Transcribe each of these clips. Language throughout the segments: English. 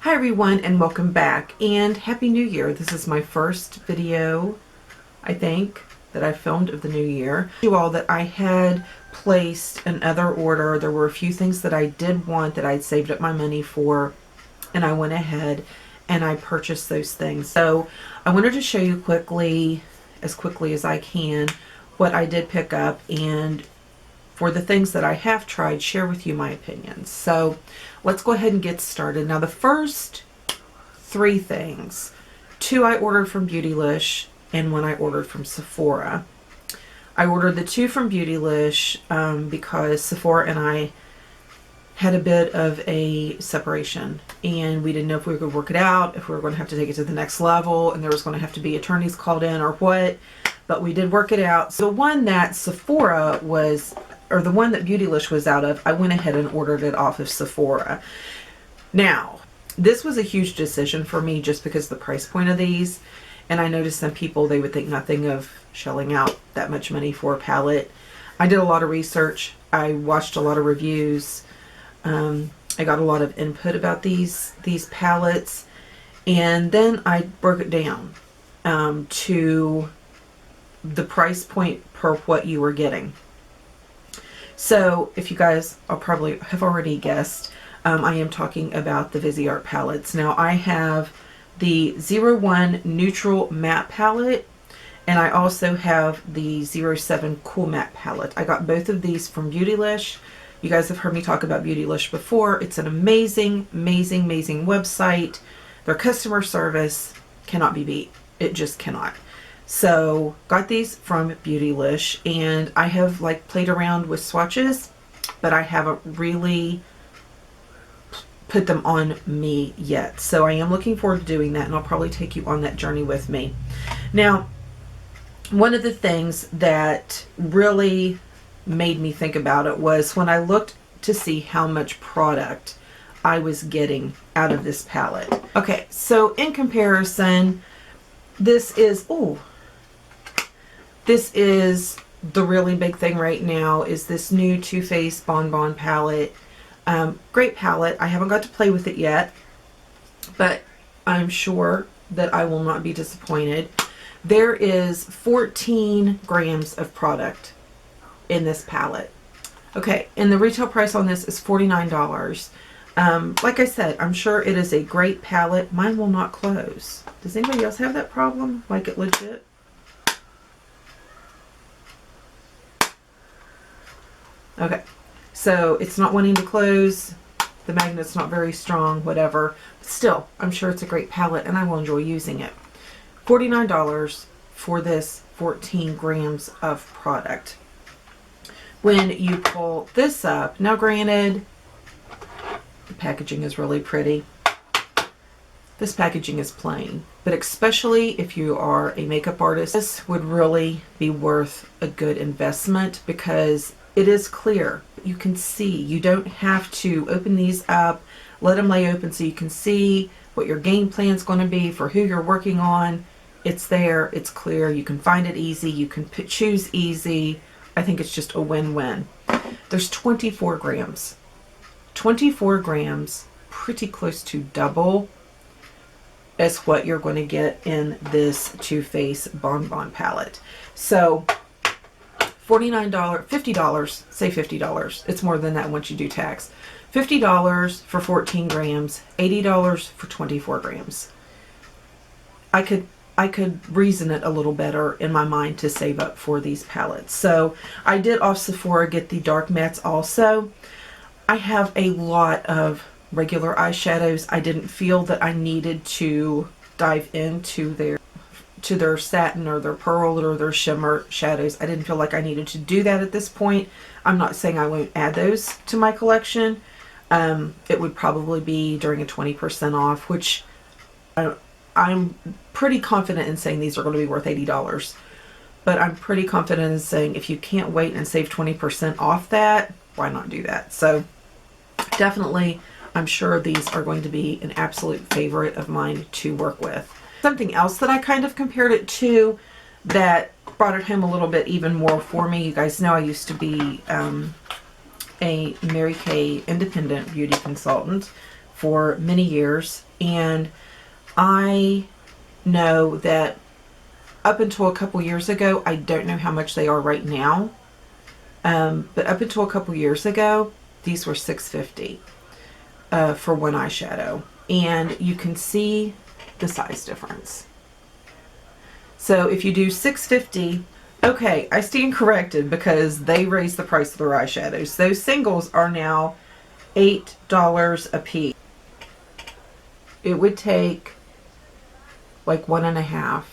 Hi everyone, and welcome back, and Happy New Year. This is my first video, I think, that I filmed of the new year. You all that I had placed another order. There were a few things that I did want that I'd saved up my money for, and I went ahead and I purchased those things. So I wanted to show you quickly as I can, what I did pick up, and for the things that I have tried, share with you my opinions. So let's go ahead and get started. Now the first three things, two I ordered from Beautylish and one I ordered from Sephora. I ordered the two from Beautylish because Sephora and I had a bit of a separation and we didn't know if we could work it out, if we were going to have to take it to the next level, and there was going to have to be attorneys called in or what, but we did work it out. So the one that Sephora was, or the one that Beautylish was out of, I went ahead and ordered it off of Sephora. Now, this was a huge decision for me just because of the price point of these. And I noticed some people, they would think nothing of shelling out that much money for a palette. I did a lot of research. I watched a lot of reviews. I got a lot of input about these palettes. And then I broke it down to the price point per what you were getting. So if you guys probably have already guessed, I am talking about the Viseart palettes. Now I have the 01 Neutral Matte palette, and I also have the 07 Cool Matte palette. I got both of these from Beautylish. You guys have heard me talk about Beautylish before. It's an amazing, amazing, amazing website. Their customer service cannot be beat. It just cannot. So got these from Beautylish, and I have like played around with swatches, but I haven't really put them on me yet. So I am looking forward to doing that, and I'll probably take you on that journey with me. Now, one of the things that really made me think about it was when I looked to see how much product I was getting out of this palette. Okay, so in comparison, this is, this is the really big thing right now, is this new Too Faced Bon Bon palette. Great palette. I haven't got to play with it yet, but I'm sure that I will not be disappointed. There is 14 grams of product in this palette. Okay, and the retail price on this is $49. Like I said, I'm sure it is a great palette. Mine will not close. Does anybody else have that problem? Like it legit? Okay, so it's not wanting to close. The magnet's not very strong, whatever. But still, I'm sure it's a great palette and I will enjoy using it. $49 for this 14 grams of product. When you pull this up, now granted, the packaging is really pretty. This packaging is plain, but especially if you are a makeup artist, this would really be worth a good investment because it is clear. You can see. You don't have to open these up, let them lay open so you can see what your game plan is going to be for who you're working on. It's there. It's clear. You can find it easy. You can choose easy. I think it's just a win-win. There's 24 grams. 24 grams, pretty close to double as what you're going to get in this Too Faced Bon Bon palette. So $49, $50, say $50. It's more than that once you do tax. $50 for 14 grams, $80 for 24 grams. I could reason it a little better in my mind to save up for these palettes. So I did off Sephora get the dark mattes also. I have a lot of regular eyeshadows. I didn't feel that I needed to dive into their satin or their pearl or their shimmer shadows. I didn't feel like I needed to do that at this point. I'm not saying I won't add those to my collection. It would probably be during a 20% off, which I'm pretty confident in saying these are going to be worth $80. But I'm pretty confident in saying if you can't wait and save 20% off that, why not do that? So definitely, I'm sure these are going to be an absolute favorite of mine to work with. Something else that I kind of compared it to that brought it home a little bit even more for me. You guys know I used to be a Mary Kay independent beauty consultant for many years, and I know that up until a couple years ago, I don't know how much they are right now, but up until a couple years ago, these were $6.50 for one eyeshadow, and you can see the size difference. So if you do $6.50, okay, I stand corrected because they raised the price of their eyeshadows. Those singles are now $8 a piece. It would take like 1.5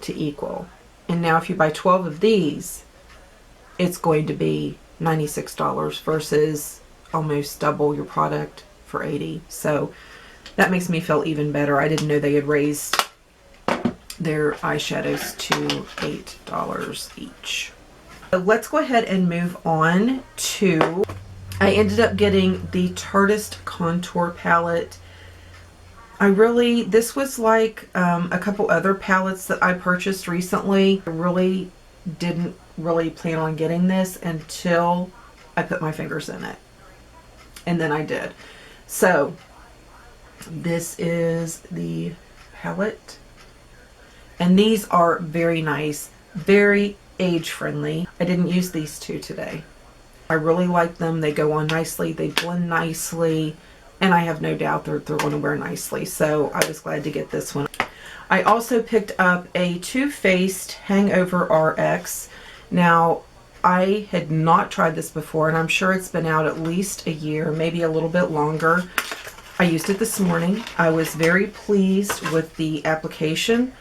to equal. And now if you buy 12 of these, it's going to be $96 versus almost double your product for $80. So that makes me feel even better. I didn't know they had raised their eyeshadows to $8 each. So let's go ahead and move on to, I ended up getting the Tartist Contour Palette. This was like a couple other palettes that I purchased recently. I really didn't plan on getting this until I put my fingers in it. And then I did. So this is the palette. And these are very nice, very age friendly. I didn't use these two today. I really like them. They go on nicely. They blend nicely. And I have no doubt they're going to wear nicely. So I was glad to get this one. I also picked up a Too Faced Hangover RX. Now, I had not tried this before, and I'm sure it's been out at least a year, maybe a little bit longer. I used it this morning. I was very pleased with the application.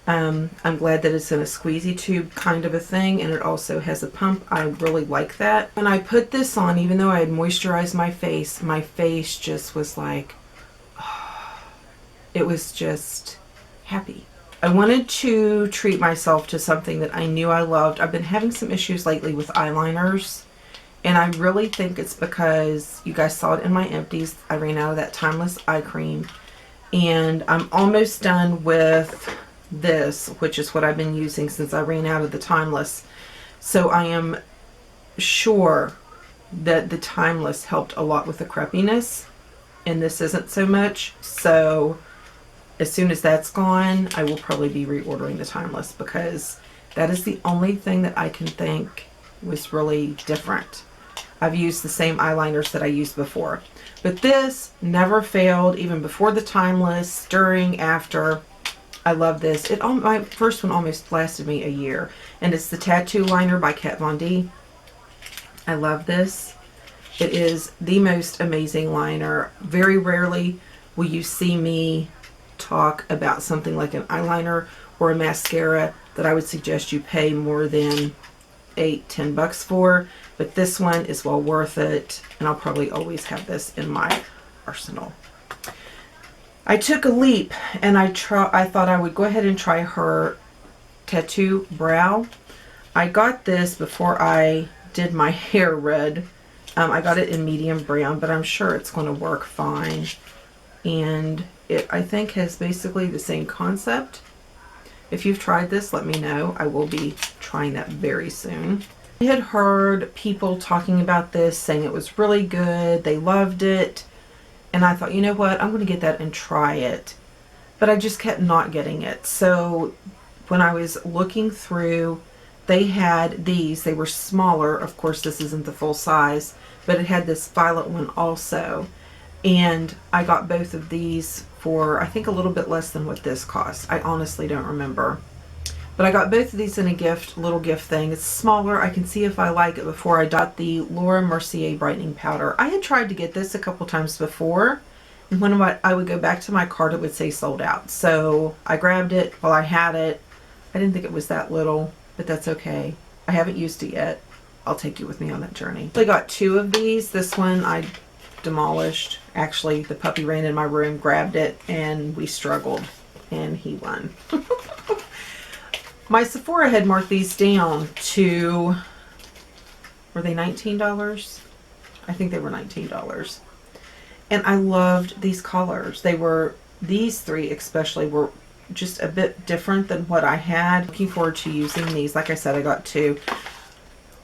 I'm glad that it's in a squeezy tube kind of a thing, and it also has a pump. I really like that. When I put this on, even though I had moisturized my face just was like, oh, it was just happy. I wanted to treat myself to something that I knew I loved. I've been having some issues lately with eyeliners, and I really think it's because you guys saw it in my empties. I ran out of that Timeless eye cream, and I'm almost done with this, which is what I've been using since I ran out of the Timeless. So I am sure that the Timeless helped a lot with the crepiness, and this isn't so much. So as soon as that's gone, I will probably be reordering the Timeless, because that is the only thing that I can think was really different. I've used the same eyeliners that I used before, but this never failed, even before the Timeless, during, after. I love this. My first one almost lasted me a year, and it's the Tattoo Liner by Kat Von D. I love this. It is the most amazing liner. Very rarely will you see me talk about something like an eyeliner or a mascara that I would suggest you pay more than $8-10 for, but this one is well worth it, and I'll probably always have this in my arsenal. I took a leap, and I thought I would go ahead and try her Tattoo Brow. I got this before I did my hair red. I got it in medium brown, but I'm sure it's going to work fine. And it, I think, has basically the same concept. If you've tried this, let me know. I will be trying that very soon. I had heard people talking about this, saying it was really good. They loved it. And I thought, you know what, I'm going to get that and try it. But I just kept not getting it. So when I was looking through, they had these. They were smaller. Of course, this isn't the full size, but it had this violet one also. And I got both of these for, I think, a little bit less than what this cost. I honestly don't remember. But I got both of these in a gift, little gift thing. It's smaller. I can see if I like it before I got the Laura Mercier Brightening Powder. I had tried to get this a couple times before, and when I would go back to my cart, it would say sold out. So I grabbed it while I had it. I didn't think it was that little, but that's okay. I haven't used it yet. I'll take you with me on that journey. I got 2 of these. This one I demolished. Actually, the puppy ran in my room, grabbed it, and we struggled, and he won. My Sephora had marked these down to, were they $19? I think they were $19. And I loved these colors. These 3 especially were just a bit different than what I had. Looking forward to using these. Like I said, I got 2.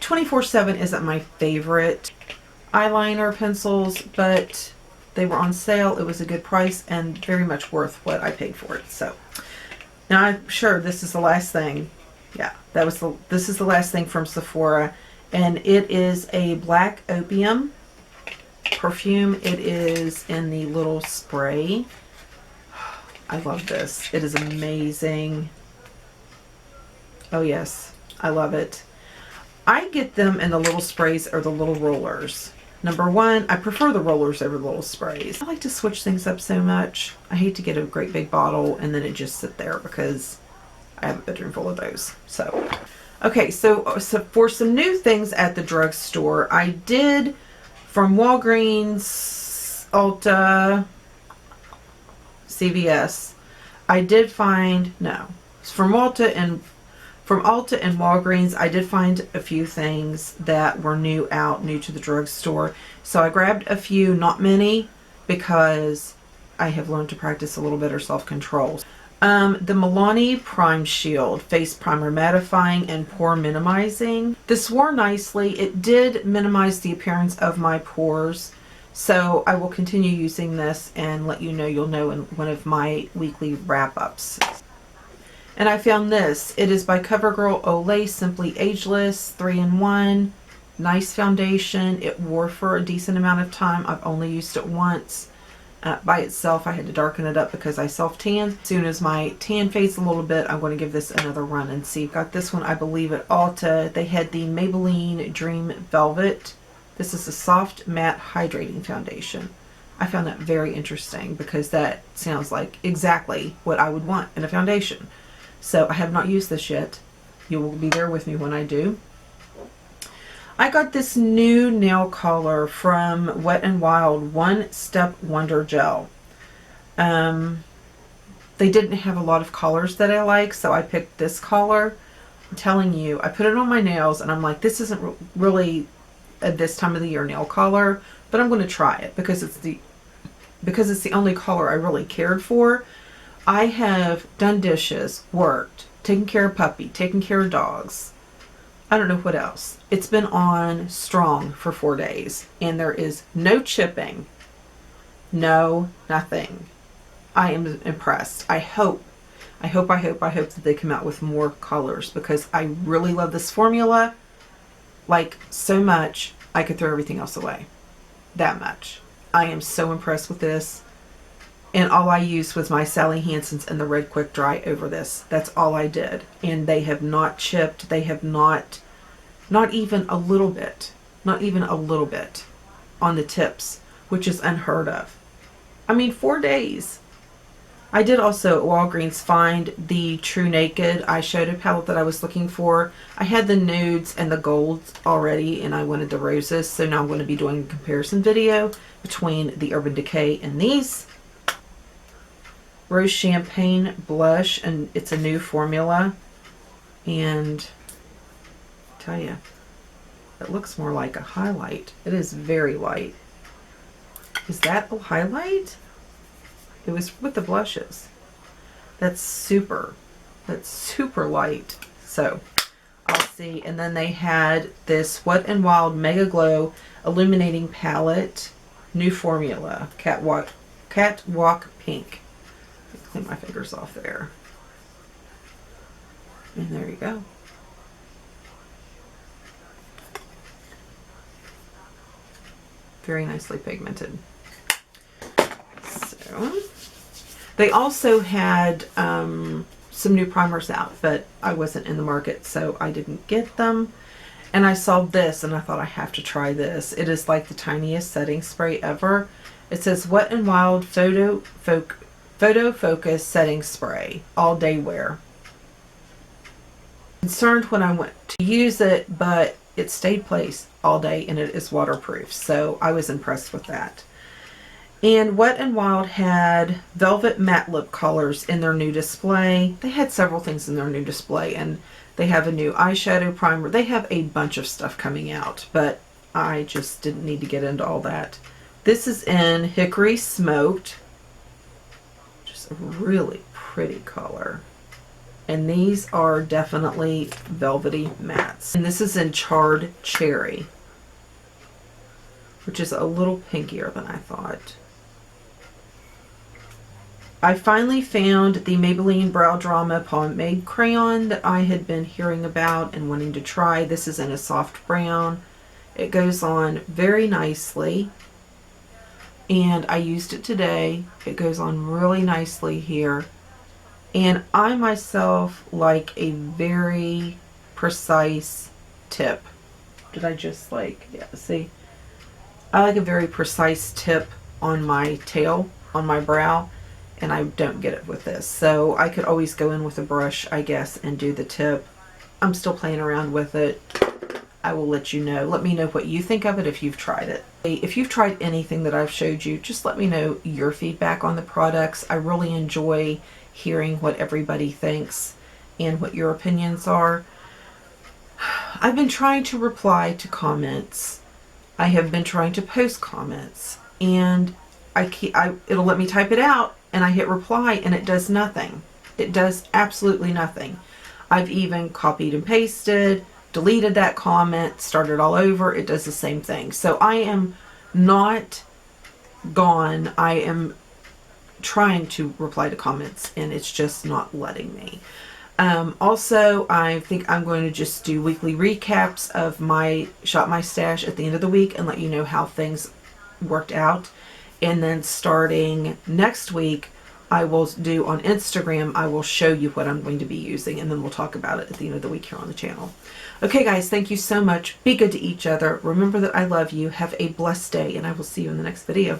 24/7 isn't my favorite eyeliner pencils, but They were on sale. It was a good price and very much worth what I paid for it. So now I'm sure this is the last thing. Yeah, this is the last thing from Sephora, and it is a black opium perfume. It is in the little spray. I love this. It is amazing. Oh yes, I love it. I get them in the little sprays or the little rollers. Number one, I prefer the rollers over the little sprays. I like to switch things up so much. I hate to get a great big bottle and then it just sit there because I have a bedroom full of those. So, okay, so for some new things at the drugstore, I did from Walgreens, Ulta, CVS. I did find, no, from Ulta and Walgreens, I did find a few things that were new to the drugstore. So I grabbed a few, not many, because I have learned to practice a little better self-control. The Milani Prime Shield Face Primer Mattifying and Pore Minimizing. This wore nicely. It did minimize the appearance of my pores. So I will continue using this and let you know, you'll know in one of my weekly wrap-ups. And I found this. It is by CoverGirl Olay Simply Ageless 3-in-1. Nice foundation. It wore for a decent amount of time. I've only used it once. By itself, I had to darken it up because I self-tanned. As soon as my tan fades a little bit, I'm going to give this another run and see. Got this one, I believe, at Ulta. They had the Maybelline Dream Velvet. This is a soft matte hydrating foundation. I found that very interesting because that sounds like exactly what I would want in a foundation. So I have not used this yet. You will be there with me when I do. I got this new nail color from Wet n Wild, One Step Wonder Gel. They didn't have a lot of colors that I like, so I picked this color. I'm telling you, I put it on my nails and I'm like, this isn't really a this time of the year nail color, but I'm going to try it because it's the only color I really cared for. I have done dishes, worked, taken care of puppy, taken care of dogs. I don't know what else. It's been on strong for 4 days and there is no chipping. No, nothing. I am impressed. I hope that they come out with more colors because I really love this formula. Like so much, I could throw everything else away. That much. I am so impressed with this. And all I used was my Sally Hansen's and the Red Quick Dry over this. That's all I did. And they have not chipped. They have not even a little bit. Not even a little bit on the tips, which is unheard of. I mean, 4 days. I did also at Walgreens find the True Naked eyeshadow palette that I was looking for. I had the nudes and the golds already and I wanted the roses. So now I'm going to be doing a comparison video between the Urban Decay and these. Rose Champagne Blush, and it's a new formula, and I tell you, it looks more like a highlight. It is very light. Is that a highlight? It was with the blushes. That's super light. So I'll see. And then they had this Wet n Wild Mega Glow Illuminating Palette, new formula, Catwalk Pink. Clean my fingers off there. And there you go. Very nicely pigmented. So, they also had some new primers out, but I wasn't in the market, so I didn't get them. And I saw this, and I thought I have to try this. It is like the tiniest setting spray ever. It says Wet n Wild Photo Focus Setting Spray, all day wear. Concerned when I went to use it, but it stayed placed all day and it is waterproof, so I was impressed with that. And Wet n Wild had Velvet Matte Lip Colors in their new display. They had several things in their new display, and they have a new eyeshadow primer. They have a bunch of stuff coming out, but I just didn't need to get into all that. This is in Hickory Smoked. A really pretty color, and these are definitely velvety mattes, and this is in Charred Cherry, which is a little pinkier than I thought. I finally found the Maybelline Brow Drama Pomade Crayon that I had been hearing about and wanting to try. This is in a soft brown. It goes on very nicely, and I used it today. It goes on really nicely here. And I myself like a very precise tip. Did I just like, yeah, see? I like a very precise tip on my tail, on my brow, and I don't get it with this. So I could always go in with a brush, I guess, and do the tip. I'm still playing around with it. I will let you know. Let me know what you think of it if you've tried it. If you've tried anything that I've showed you, just let me know your feedback on the products. I really enjoy hearing what everybody thinks and what your opinions are. I've been trying to reply to comments. I have been trying to post comments, and it'll let me type it out, and I hit reply, and it does nothing. It does absolutely nothing. I've even copied and pasted, deleted that comment, started all over. It does the same thing. So I am not gone. I am trying to reply to comments, and it's just not letting me. Also, I think I'm going to just do weekly recaps of my Shop My Stash at the end of the week and let you know how things worked out. And then starting next week, I will do on Instagram, I will show you what I'm going to be using, and then we'll talk about it at the end of the week here on the channel. Okay guys, thank you so much. Be good to each other. Remember that I love you. Have a blessed day, and I will see you in the next video.